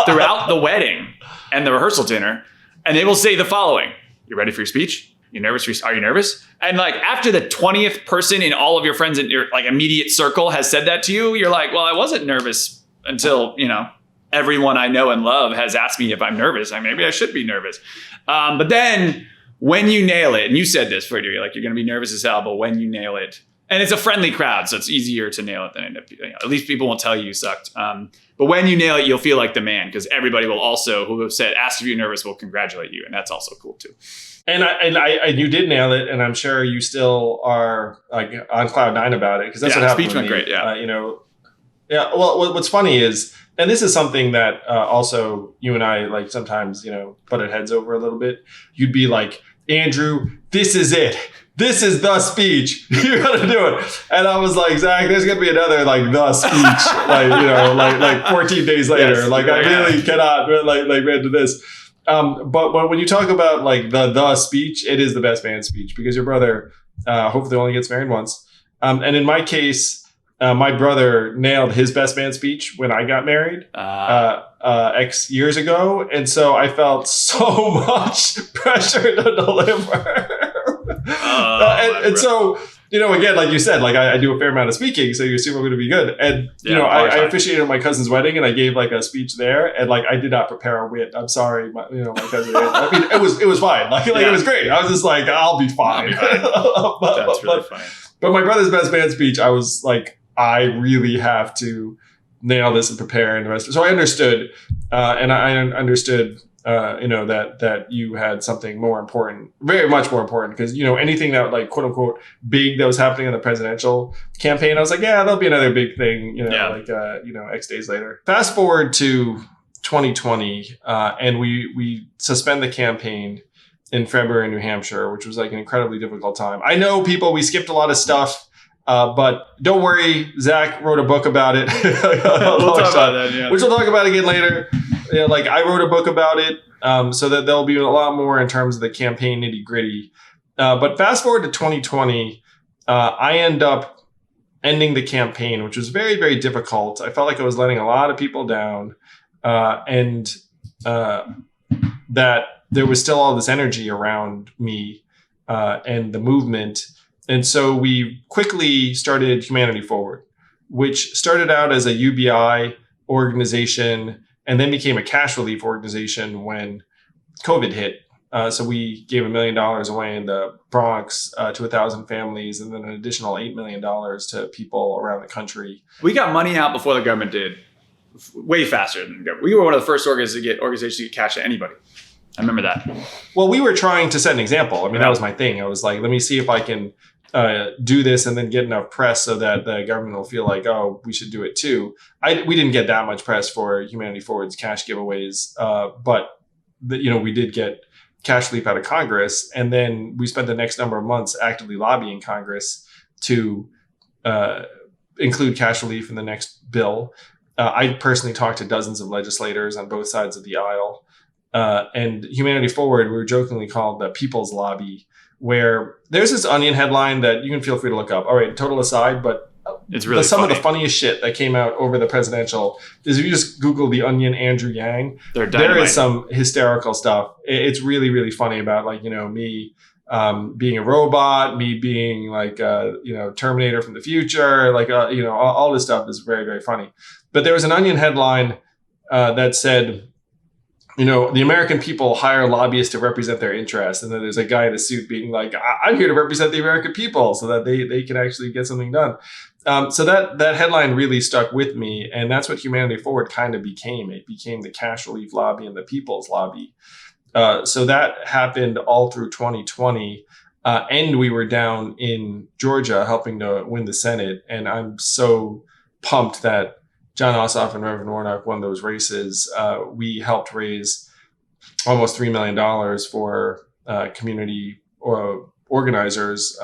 throughout the wedding and the rehearsal dinner, and they will say the following: "You ready for your speech? You nervous? Are you nervous?" And like after the 20th person in all of your friends in your like immediate circle has said that to you, you're like, "Well, I wasn't nervous until everyone I know and love has asked me if I'm nervous. Maybe I should be nervous." But then when you nail it, and you said this, Freddie, you're going to be nervous as hell, but when you nail it, and it's a friendly crowd, so it's easier to nail it than at least people won't tell you sucked. But when you nail it, you'll feel like the man, because everybody will also, who have asked if you're nervous, will congratulate you, and that's also cool too. And you did nail it, and I'm sure you still are like on cloud nine about it, because that's what happened. Speech went great. Yeah. Well, what's funny is, and this is something that also you and I like sometimes butted heads over a little bit. You'd be like, "Andrew, this is it. This is the speech. You got to do it." And I was like, "Zach, there's going to be another like the speech, like 14 days later. Yes, I really cannot do this." But when you talk about like the speech, it is the best man speech, because your brother hopefully only gets married once. And in my case, my brother nailed his best man speech when I got married X years ago. And so I felt so much pressure to deliver. And so, again, like you said, like I do a fair amount of speaking, so you assume I'm going to be good. And, I officiated my cousin's wedding and I gave like a speech there, and like I did not prepare a wit. I'm sorry, my cousin. I mean, it was fine. Like it was great. I was just like, I'll be fine. That's really funny. But my brother's best man speech, I was like, I really have to nail this and prepare and the rest. So I understood, and I understood, that you had something more important, very much more important, because, anything that like quote unquote big that was happening in the presidential campaign, I was like, yeah, there'll be another big thing, X days later. Fast forward to 2020, and we suspend the campaign in February in New Hampshire, which was like an incredibly difficult time. I know we skipped a lot of stuff. But don't worry, Zach wrote a book about it. We'll talk about that, yeah. Which we'll talk about again later. Like I wrote a book about it, so that there'll be a lot more in terms of the campaign nitty gritty. But fast forward to 2020, I end up ending the campaign, which was very, very difficult. I felt like I was letting a lot of people down, and that there was still all this energy around me and the movement. And so we quickly started Humanity Forward, which started out as a UBI organization and then became a cash relief organization when COVID hit. So we gave $1 million away in the Bronx to 1,000 families, and then an additional $8 million to people around the country. We got money out before the government did, way faster than the government. We were one of the first organizations to get cash to anybody. I remember that. Well, we were trying to set an example. I mean, that was my thing. I was like, let me see if I can do this and then get enough press so that the government will feel like, oh, we should do it too. We didn't get that much press for Humanity Forward's cash giveaways, but we did get cash relief out of Congress. And then we spent the next number of months actively lobbying Congress to include cash relief in the next bill. I personally talked to dozens of legislators on both sides of the aisle. And Humanity Forward, we were jokingly called the People's Lobby, where there's this Onion headline that you can feel free to look up. All right, total aside, but it's really some funny. of the funniest shit that came out over the presidential is if you just Google the Onion Andrew Yang, there is some hysterical stuff. It's really, really funny about me being a robot, me being like Terminator from the future, all this stuff is very, very funny. But there was an Onion headline that said, the American people hire lobbyists to represent their interests. And then there's a guy in a suit being like, I'm here to represent the American people so that they can actually get something done. So that headline really stuck with me. And that's what Humanity Forward kind of became. It became the cash relief lobby and the people's lobby. So that happened all through 2020. And we were down in Georgia helping to win the Senate. And I'm so pumped that John Ossoff and Reverend Warnock won those races. We helped raise almost $3 million for community organizers,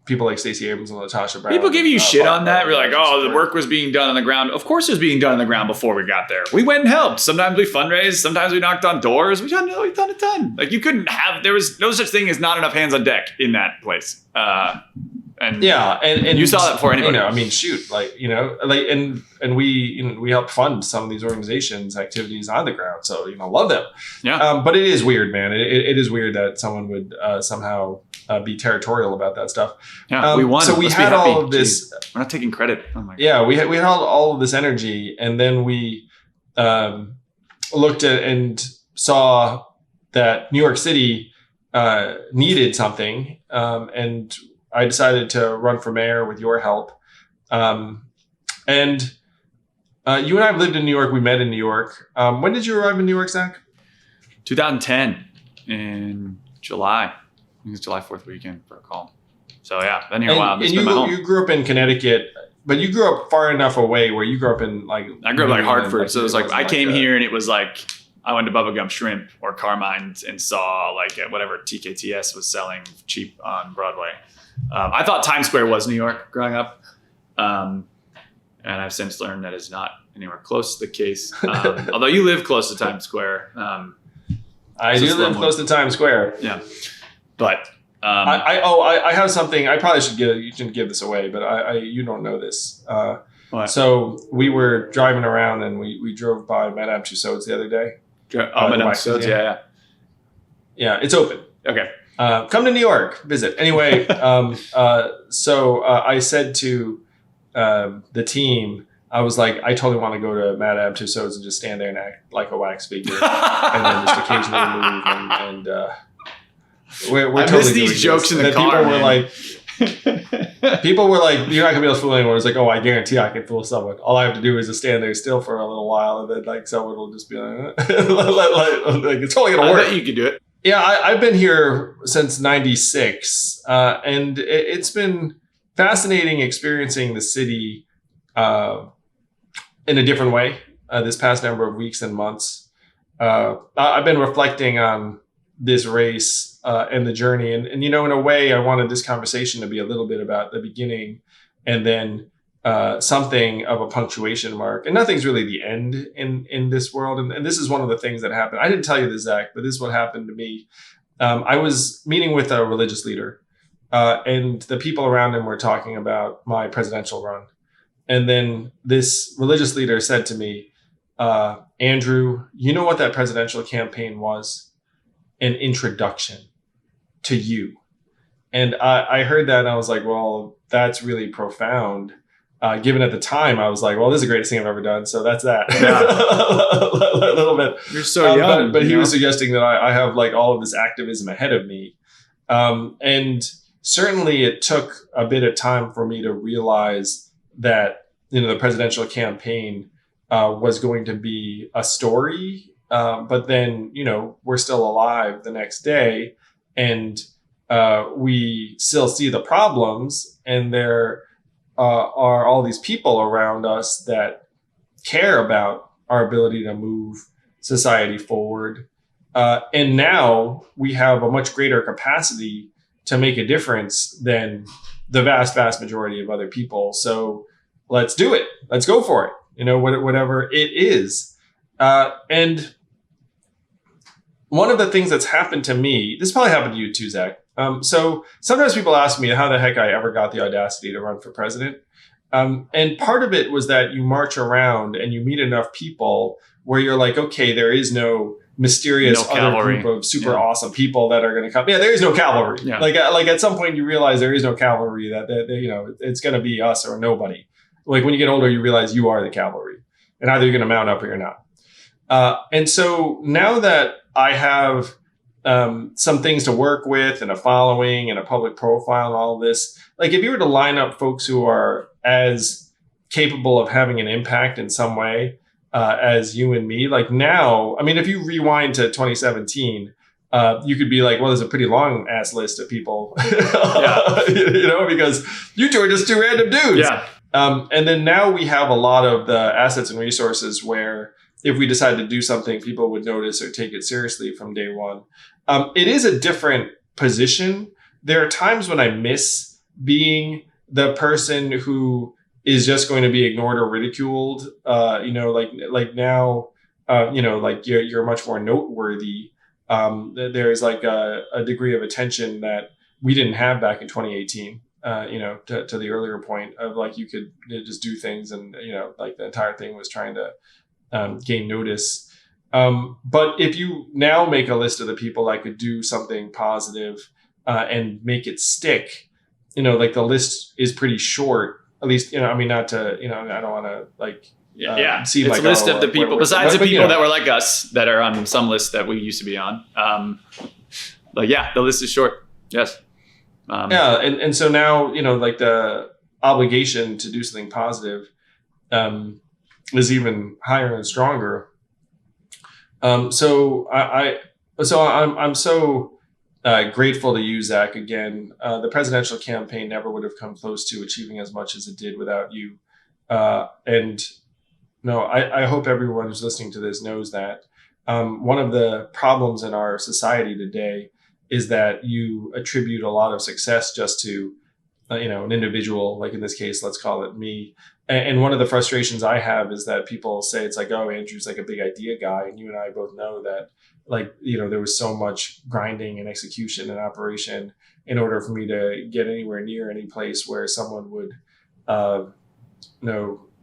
people like Stacey Abrams and Latasha Brown. People give you shit on that. We're like, oh, the work was being done on the ground. Of course it was being done on the ground before we got there. We went and helped. Sometimes we fundraised. Sometimes we knocked on doors. We've done a ton. Like you couldn't have, there was no such thing as not enough hands on deck in that place. And you saw that before anybody. And we helped fund some of these organizations' activities on the ground. So, love them. Yeah. But it is weird, man. It is weird that someone would somehow be territorial about that stuff. Yeah, we won. So we had all of this. Jeez. We're not taking credit. Oh my God. Yeah, we had all of this energy, and then we looked at and saw that New York City needed something, and I decided to run for mayor with your help. And you and I have lived in New York. We met in New York. When did you arrive in New York, Zach? 2010 in July. I think it's July 4th weekend for a call. So yeah, been here a while. And you grew up in Connecticut, but you grew up far enough away where you grew up in I grew up like Hartford. So it was like, I came here and it was like, I went to Bubblegum Shrimp or Carmine's and saw like whatever TKTS was selling cheap on Broadway. I thought Times Square was New York growing up. And I've since learned that is not anywhere close to the case. Although you live close to Times Square. I do live close to Times Square. Yeah. But I have something. I probably should give. You shouldn't give this away, but you don't know this. What? So we were driving around and we drove by Madame Tussauds the other day. Madame Tussauds, yeah. Yeah, it's open. Okay. Come to New York, visit. Anyway, so I said to the team, I was like, I totally want to go to Madame Tussauds and just stand there and act like a wax figure, and then just occasionally move. And we're I totally miss these doing jokes this. in the And car. People were like, you're not gonna be able to fool anyone. It's like, oh, I guarantee I can fool someone. All I have to do is just stand there still for a little while, and then like someone will just be like, like it's totally gonna work. I bet you could do it. Yeah, I've been here since '96, and it's been fascinating experiencing the city in a different way this past number of weeks and months. I've been reflecting on this race and the journey, and in a way, I wanted this conversation to be a little bit about the beginning, and then something of a punctuation mark. And nothing's really the end in this world. And this is one of the things that happened. I didn't tell you this, Zach, but this is what happened to me. I was meeting with a religious leader, and the people around him were talking about my presidential run. And then this religious leader said to me, Andrew, you know what that presidential campaign was? An introduction to you. And I heard that and I was like, well, that's really profound. Given at the time, I was like, well, this is the greatest thing I've ever done. So that's that. Yeah. A little bit. You're so young. But he was suggesting that I have like all of this activism ahead of me. And certainly it took a bit of time for me to realize that, the presidential campaign was going to be a story. But then, we're still alive the next day, and we still see the problems, and there are all these people around us that care about our ability to move society forward. And now we have a much greater capacity to make a difference than the vast, vast majority of other people. So let's do it. Let's go for it. Whatever it is. And one of the things that's happened to me, this probably happened to you too, Zach. So sometimes people ask me how the heck I ever got the audacity to run for president. And part of it was that you march around and you meet enough people where you're like, okay, there is no mysterious other group of super awesome people that are going to come. Yeah, there is no cavalry. Yeah. Like at some point you realize there is no cavalry, that it's going to be us or nobody. Like when you get older, you realize you are the cavalry, and either you're going to mount up or you're not. And so now that I have some things to work with and a following and a public profile and all of this, like if you were to line up folks who are as capable of having an impact in some way as you and me, like now, I mean, if you rewind to 2017, you could be like, well, there's a pretty long ass list of people, because you two are just two random dudes. Yeah. And then now we have a lot of the assets and resources where if we decide to do something, people would notice or take it seriously from day one. It is a different position. There are times when I miss being the person who is just going to be ignored or ridiculed. Like now, like you're much more noteworthy. There's like a degree of attention that we didn't have back in 2018. To the earlier point of like you could just do things, and like the entire thing was trying to gain notice. But if you now make a list of the people that could do something positive and make it stick, like the list is pretty short. At least, I mean, not to, I don't want to like, seem it's like a list of the people besides the people that were like us that are on some list that we used to be on. The list is short. Yes. And so now, like the obligation to do something positive is even higher and stronger. So I'm so grateful to you, Zach. Again, the presidential campaign never would have come close to achieving as much as it did without you. I hope everyone who's listening to this knows that one of the problems in our society today is that you attribute a lot of success just to an individual, like in this case, let's call it me. And one of the frustrations I have is that people say it's like, oh, Andrew's like a big idea guy. And you and I both know that, like, there was so much grinding and execution and operation in order for me to get anywhere near any place where someone would,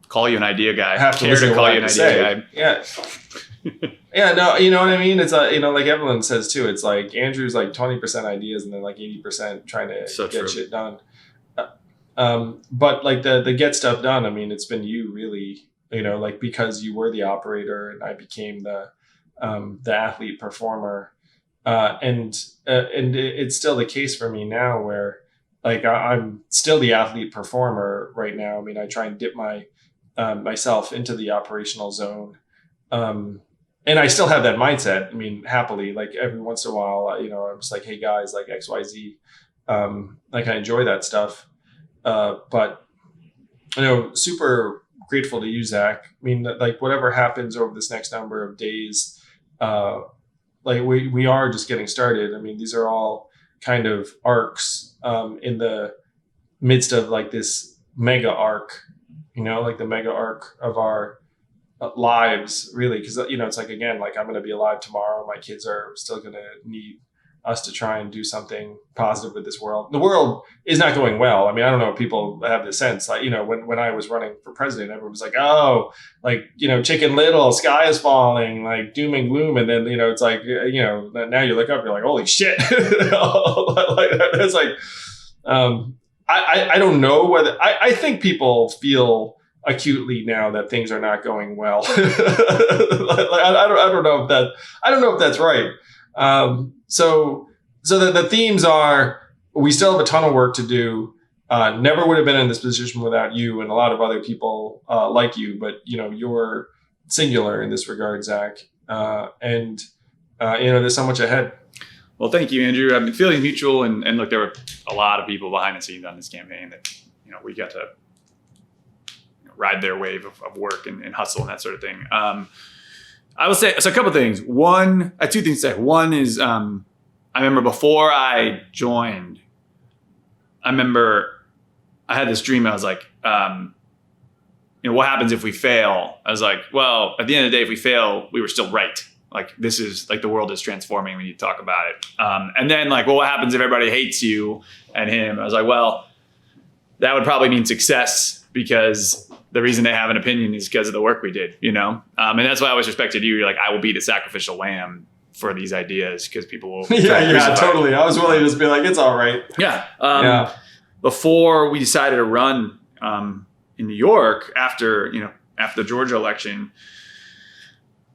call you an idea guy. Have to listen to call what you I an say. idea guy. Yeah. Yeah, no, you know what I mean? It's like Evelyn says too, it's like Andrew's like 20% ideas and then like 80% trying to get shit done. But like the get stuff done, I mean, it's been you really, like because you were the operator and I became the athlete performer. And it's still the case for me now where like I'm still the athlete performer right now. I mean, I try and dip myself into the operational zone. And I still have that mindset. I mean, happily, like every once in a while, I'm just like, hey guys, like XYZ, like I enjoy that stuff. But super grateful to you, Zach. I mean, like whatever happens over this next number of days, like we are just getting started. I mean, these are all kind of arcs, in the midst of like this mega arc, like the mega arc of our lives, really, because it's like, again, like I'm going to be alive tomorrow. My kids are still going to need us to try and do something positive with this world. The world is not going well. I mean, I don't know if people have the sense, like, when I was running for president, everyone was like, oh, like, Chicken Little, sky is falling, like doom and gloom. And then, it's like, now you look up, you're like, holy shit. Like, it's like, I don't know whether, I think people feel acutely now that things are not going well. Like, I don't know if that's right. So the themes are, we still have a ton of work to do. Never would have been in this position without you and a lot of other people like you, but you're singular in this regard, Zach. And there's so much ahead. Well, thank you, Andrew. I've been feeling mutual, and look, there were a lot of people behind the scenes on this campaign that we got to ride their wave of work and hustle and that sort of thing. I will say, so a couple things. One, I have two things to say. One is, I remember before I joined, I had this dream. I was like, what happens if we fail? I was like, well, at the end of the day, if we fail, we were still right. Like, this is like, the world is transforming. We need to talk about it. And then like, well, what happens if everybody hates you and him? I was like, well, that would probably mean success, because the reason they have an opinion is because of the work we did, and that's why I always respected you. You're like, I will be the sacrificial lamb for these ideas, because people will. Yeah, totally. I was willing to just be like, it's all right. Yeah. Before we decided to run in New York after the Georgia election,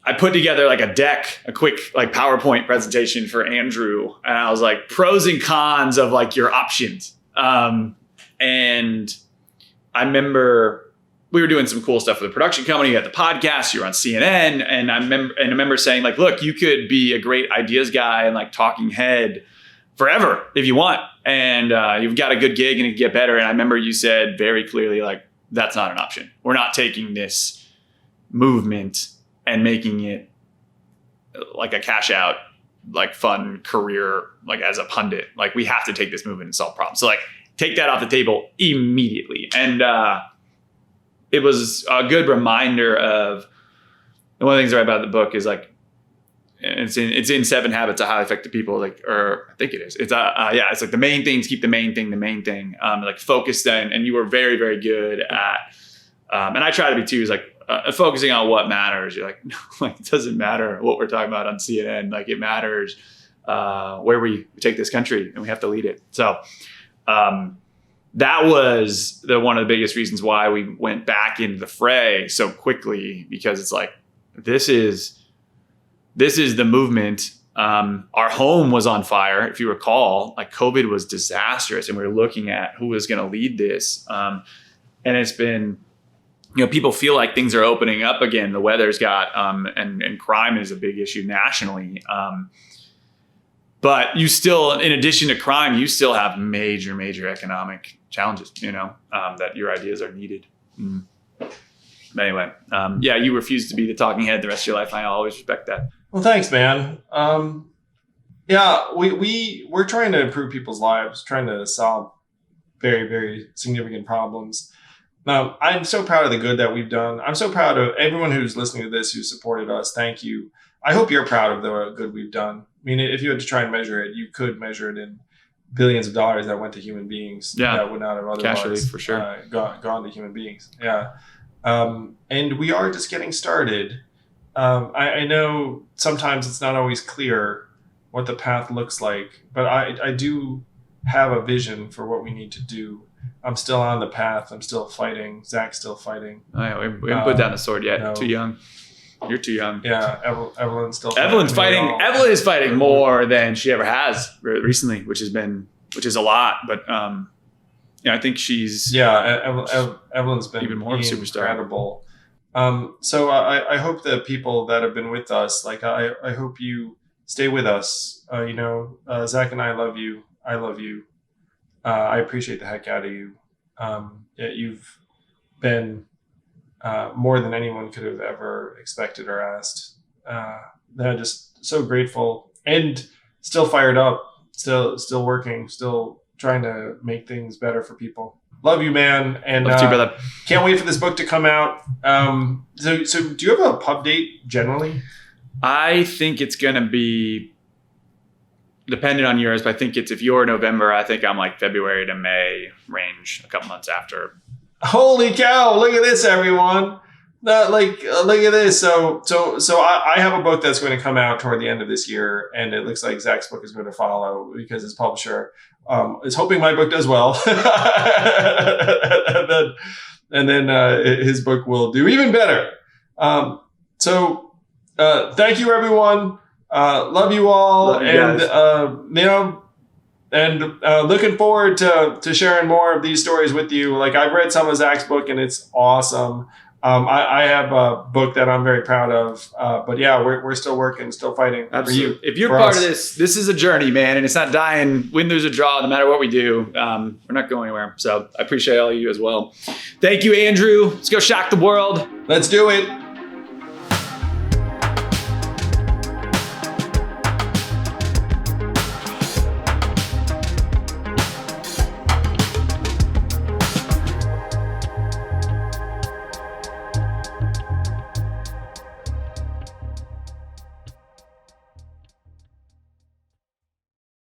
I put together like a quick like PowerPoint presentation for Andrew, and I was like, pros and cons of like your options. And I remember we were doing some cool stuff with the production company. You had the podcast, you were on CNN. And I remember saying like, look, you could be a great ideas guy and like talking head forever if you want. And you've got a good gig and it can get better. And I remember you said very clearly, like, that's not an option. We're not taking this movement and making it like a cash out, like fun career, like as a pundit. Like, we have to take this movement and solve problems. So like, take that off the table immediately. And it was a good reminder of, one of the things I write about in the book is like, it's in 7 Habits of Highly Effective People, like, or I think it is. It's it's like the main things, keep the main thing. Like focus then, and you were very, very good at, and I try to be too, is like focusing on what matters. You're like, no, like it doesn't matter what we're talking about on CNN. Like it matters where we take this country, and we have to lead it. So that was one of the biggest reasons why we went back into the fray so quickly, because it's like, this is the movement. Our home was on fire. If you recall, like COVID was disastrous, and we were looking at who was going to lead this. And it's been, people feel like things are opening up again. The weather's got, and crime is a big issue nationally. But you still, in addition to crime, you still have major, major economic challenges, that your ideas are needed. Anyway, you refuse to be the talking head the rest of your life. I always respect that. Well, thanks, man. We're trying to improve people's lives, trying to solve very, very significant problems. I'm so proud of the good that we've done. I'm so proud of everyone who's listening to this, who supported us. Thank you. I hope you're proud of the good we've done. I mean, if you had to try and measure it, you could measure it in billions of dollars that went to human beings that would not have otherwise cash relief for sure. Gone to human beings. Yeah. And we are just getting started. I know sometimes it's not always clear what the path looks like, but I do have a vision for what we need to do. I'm still on the path. I'm still fighting. Zach's still fighting. Oh, yeah, we haven't put down the sword yet. No. Too young. You're too young. Yeah, Evelyn's still fighting. Evelyn's fighting. Evelyn is fighting more than she ever has recently, which is a lot. But I think she's Evelyn's been even more of a superstar. Incredible. So I hope the people that have been with us, like I hope you stay with us. Zach and I love you. I love you. I appreciate the heck out of you. You've been more than anyone could have ever expected or asked. They're just so grateful and still fired up, still working, still trying to make things better for people. Love you, man. And love you, brother. Can't wait for this book to come out. So do you have a pub date generally? I think it's going to be dependent on yours, but I think if you're November, I think I'm like February to May range, a couple months after. Holy cow! Look at this, everyone. Look at this. So I have a book that's going to come out toward the end of this year, and it looks like Zach's book is going to follow because his publisher is hoping my book does well, and then his book will do even better. Thank you, everyone. Love you all. Love you and looking forward to sharing more of these stories with you. Like, I've read some of Zach's book and it's awesome. I have a book that I'm very proud of. But yeah, we're still working, still fighting. Absolutely. For you. If you're part of this is a journey, man, and it's not dying, win, lose, or draw, no matter what we do. We're not going anywhere. So I appreciate all of you as well. Thank you, Andrew. Let's go shock the world. Let's do it.